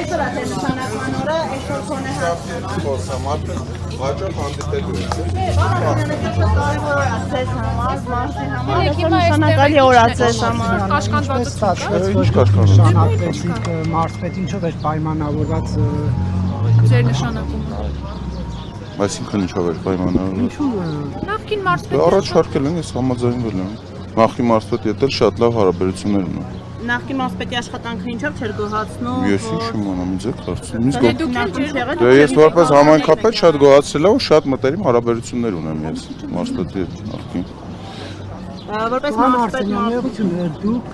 Այսօր է նշանակման օրը, այսօր կոնե Մարդը հաջող հանդիպելու է։ կարևոր օր է ձեզ համար, մարդի համար, այսօր նշանակալի օր է ձեզ համար։ Նշանակվեցիք մարզպետ ինչով էր պայմանավորված ձեր նշանակումը։ Այսինքն ինչով էր պայմանավորված։ Նախկին մարզպետ Առաջարկել են, ես համաձայնվել եմ։ Նախկին մարզպետի հետ էլ շատ լավ հարաբերություններ ունեն։ Նախկին մարզպետի աշխատանքը ինչով չէր գոհացնում։ Ես ինչ իմանամ, ինձ եք հարցնում։ Ես որպես համայնքապետ շատ գոհացել եմ ու շատ մտերիմ հարաբերություններ ունեմ ես մարզպետի հետ նախկին։ Որպես մարզպետ դուք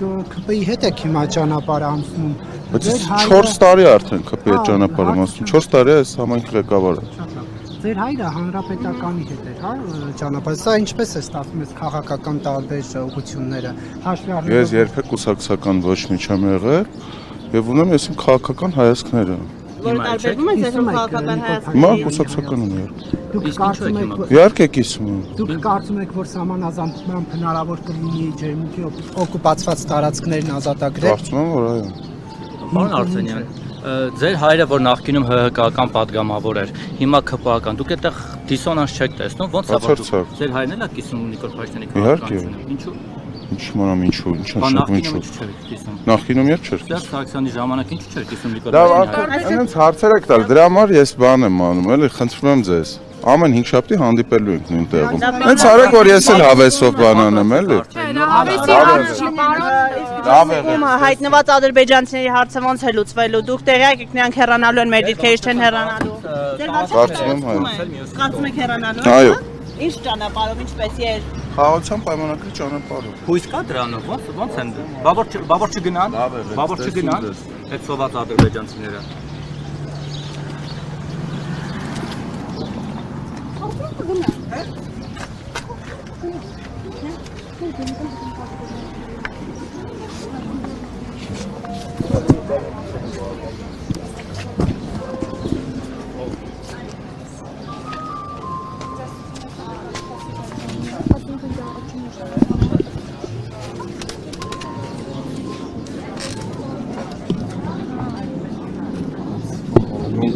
ԿՊ-ի հետ եք հիմա ճանապարհ անցնում։ Բայց 4 տարի արդեն ԿՊ-ի հետ ճանապարհ եմ անցնում։ 4 տարի է այս համայնքի ղեկավարը։ Ձեր հայրը հանրապետականի հետ էր, հա, ճանապարհ։ Սա ինչպես է ստացվում այս քաղաքական տարբեր ուղղությունները։ Ես երբեք կուսակցական ոչ մի չեմ եղել եւ ունեմ ես իմ քաղաքական հայացքները։ որ տարբերվում է ձեր քաղաքական հայացքից։ Հիմա կուսակցական եմ եղել։ Դուք կարծում եք, Իհարկե կիսում եմ։ դուք կարծում եք, որ սահմանազատմամբ հնարավոր կլինի ջերմուկի օկուպացված տարածքներն ազատագրել։ Կարծում եմ, որ այո։ Պարոն Արսենյան, ձեր հայրը, որ նախկինում ՀՀԿ-ական падգամավոր էր, հիմա ԿՊ-ական, դուք այդտեղ դիսոնանս չեք տեսնում, ոնց է որ ձեր հայրն էլ է կիսում Նիկոլ Փաշինյանի քաղաքականությունը։ Ինչու՞։ Ինչ իմանամ ինչու, ինչ նշանակում ինչու։ Նախկինում երբ չէր։ Սերժ Սարգսյանի ժամանակ ինչու՞ չէր կիսում Նիկոլ Լավ, Փաշինյանը։ այնց հարցեր եք տալ, դրա համար ես բան եմ անում, էլի, խնդրում եմ ձեզ։ Ամեն 5 շաբթի հանդիպելու ենք նույն տեղում։ Հենց արեք որ ես էլ հավեսով բան անեմ, էլի։ Հայտնված ադրբեջանցիների հարցը ոնց է լուծվելու։ Դուք տեղյակ եք նրանք հեռանալու են մեր դիրքերից չեն հեռանալու։ Կարծում եմ, այո։ Կարծում եք հեռանալու։ Այո։ Ինչ ճանապարհով, ինչպես էր։ Խաղաղության պայմանագրի ճանապարհով։ Հույս կա դրանով, ոնց են։ Բաբոր չգնան, բաբոր չգնան այդ սոված ադրբեջանցիները։